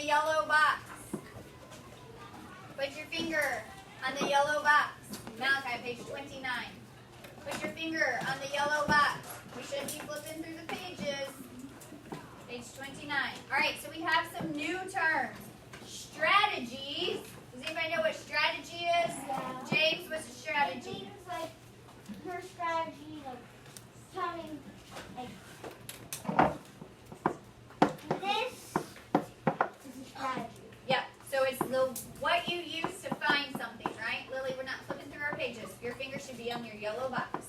the yellow box. Put your finger on the yellow box. Malachi, page 29. Put your finger on the yellow box. We should be flipping through the pages. Page 29. All right, so we have some new terms. Strategies. Does anybody know what strategy is? Yeah. James, what's a strategy? I think it's like her strategy, like telling, like this is a strategy. Yep. So it's what you use to find something, right? Lily, we're not flipping through our pages. Your finger should be on your yellow box.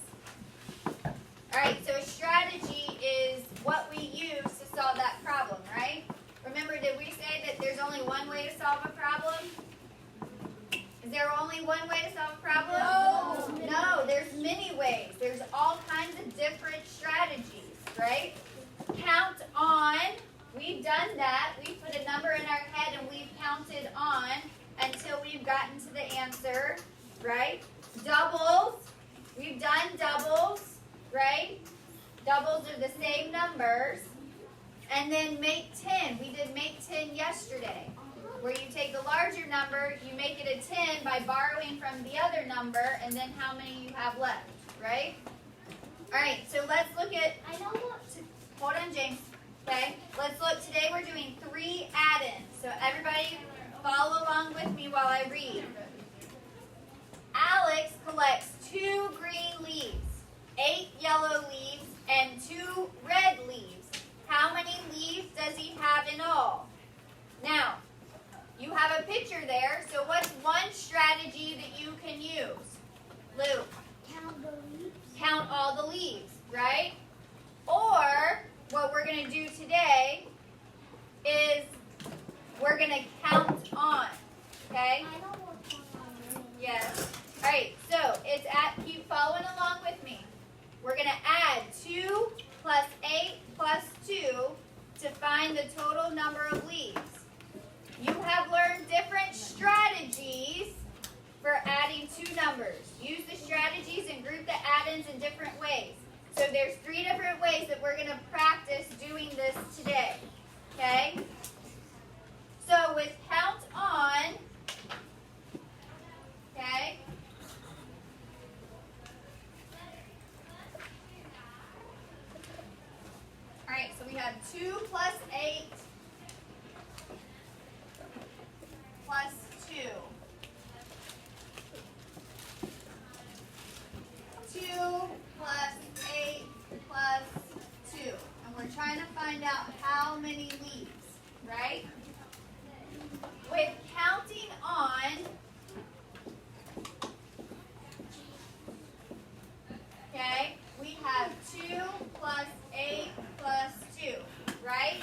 All right. So a strategy is what we use to solve that problem, right? Remember, did we say that there's only one way to solve a problem? Is there only one way to solve a problem? No. No, there's many ways. There's all kinds of different strategies, right? Count on. We've done that. We put a number in our head and we've counted on until we've gotten to the answer, right? Doubles. We've done doubles, right? Doubles are the same numbers. And then make 10. We did make 10 yesterday, where you take the larger number, you make it a 10 by borrowing from the other number, and then how many you have left, right? All right, so let's look at, I know what. hold on, James. Okay, let's look. Today we're doing 3 add-ins. So everybody follow along with me while I read. Alex collects 2 green leaves, 8 yellow leaves, and 2 red leaves. How many leaves does he have in all? Now, you have a picture there, so what's one strategy that you can use? Luke? Count the leaves. Count all the leaves, right? Or, what we're going to do today is we're going to count on, okay? I know what's going on. Yes. All right, so keep following along with me. We're going to add 2 plus 8 plus 2 to find the total number of leaves. You have learned different strategies for adding 2 numbers. Use the strategies and group the add-ins in different ways. So there's 3 different ways that we're going to practice doing this today. Okay? So with count on, okay? All right, so we have 2 plus 8 plus 2. 2 plus 8 plus 2. And we're trying to find out how many leaves, right? With counting on, okay, we have 2 plus 8 plus 2, right?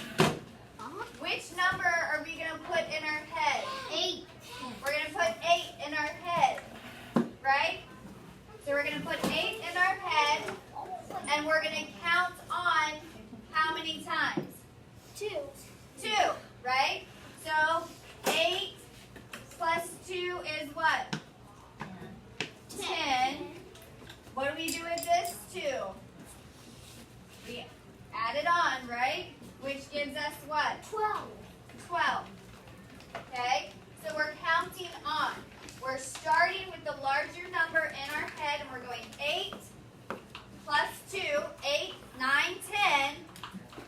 Which number are we going to put in our head? 8. We're going to put 8 in our head, right? So we're going to put 8 in our head, and we're going to count on how many times? 2. 2, right? So 8 plus 2 is what? 10. What do we do with this 2? We add it on, right? Which gives us what? 12. 12. Okay? So we're counting on. We're starting with the larger number in our head, and we're going 8 plus 2, 8, 9, 10,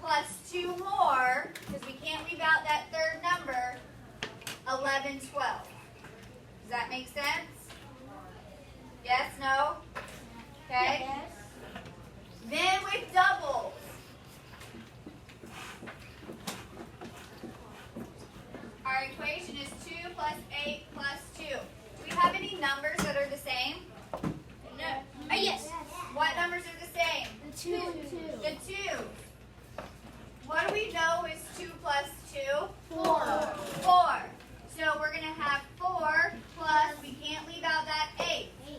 plus 2 more, because we can't leave out that third number, 11, 12. Does that make sense? Yes, no? Okay? Yes. Then with doubles. Our equation is 2 plus 8 plus 2. Do we have any numbers that are the same? No. Yes. What numbers are the same? The 2. The 2. What do we know is 2 plus 2? 4. 4. So we're going to have 4 plus, we can't leave out that 8, 8.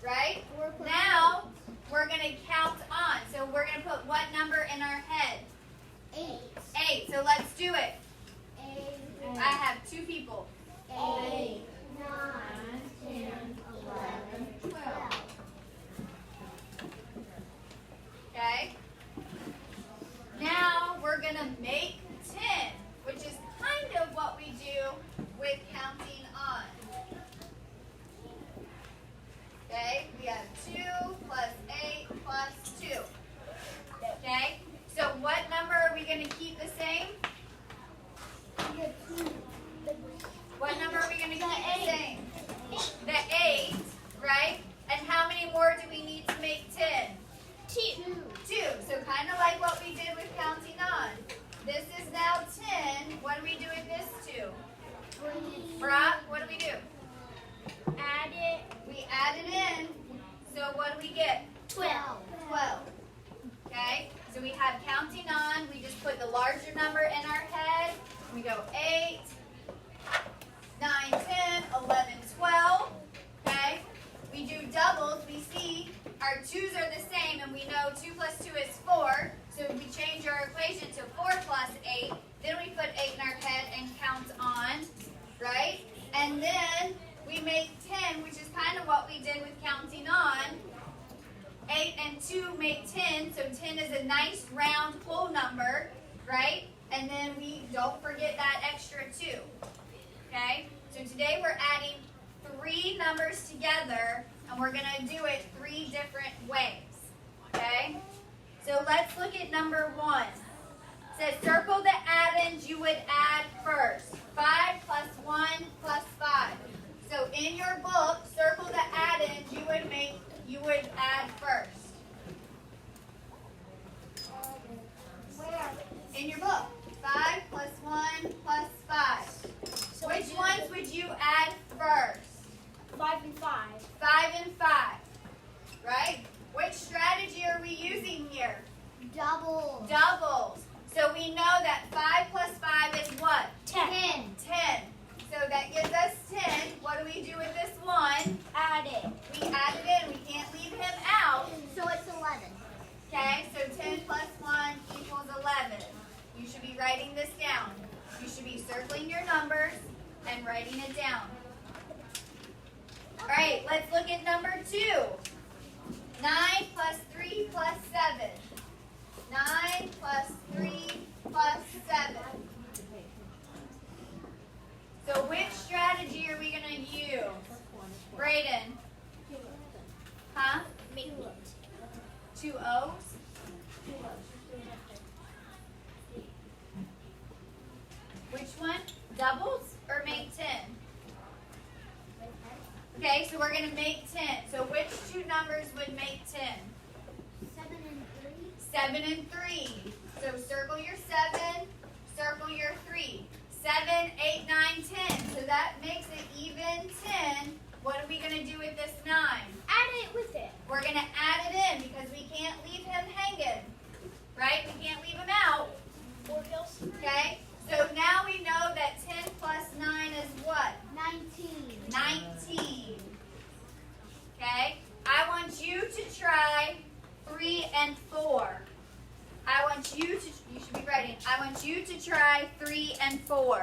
right? 4 plus Now, we're going to count on. So we're going to put what number in our head? 8. 8. So let's do it. 8. I have 2 people. 8. 9, 10, 11, 12. Okay? Now we're going to make 10, which is kind of what Okay, we have 2 plus 8 plus 2. Okay, so what number are we going to keep the same? What number are we going to keep the same? The 8, right? And how many more do we need to make 10? 2. So kind of like what we did with counting on. This is now 10. What do we do with this 2? Brock, what do we do? Add it. We add it in. So what do we get? 12. 12. Okay? So we have counting on. We just put the larger number in our head. We go 8, 9, 10, 11, 12. Okay? We do doubles. We see our 2's are the same, and we know 2 plus 2 is 4. So we change our equation to 4 plus 8. Then we put 8 in our head and count on, right? And then we make 10, which is kind of what we did with counting on. 8 and 2 make 10, so 10 is a nice round whole number, right? And then we don't forget that extra 2, okay? So today we're adding 3 numbers together, and we're going to do it 3 different ways, okay? So let's look at number 1. It says circle the addends you would add first. 5 plus 1 plus 5. So in your book, circle the addends you would add first. Where? In your book. 5 plus 1 plus 5. Which ones would you add first? 5 and 5. 5 and 5. Right? Which strategy are we using here? Double. Doubles. So we know that 5 plus 5 is what? 10. 10. So that gives us 10. What do we do with this 1? Add it. We add it in. We can't leave him out. So it's 11. Okay, so 10 plus 1 equals 11. You should be writing this down. You should be circling your numbers and writing it down. All right, let's look at number 2. 9 plus 3 plus 7. 9 plus 3 plus 7. So which strategy are we going to use? Brayden? Huh? 2 O's? Which one? Doubles or make 10? Okay, so we're going to make 10. So which 2 numbers would make 10? 7 and 3. 7 and 3. So circle your 7, circle your 3. 7, 8, 9, 10. So that makes it even 10. What are we going to do with this 9? Add it with it. We're going to add it in because we can't leave him hanging. Right? We can't leave him out. Or he'll scream. Okay? So now we know that 10 plus 9 is what? 19. 19. Okay? I want you to try 3 and 4. I want you to, you should be writing, I want you to try 3 and 4.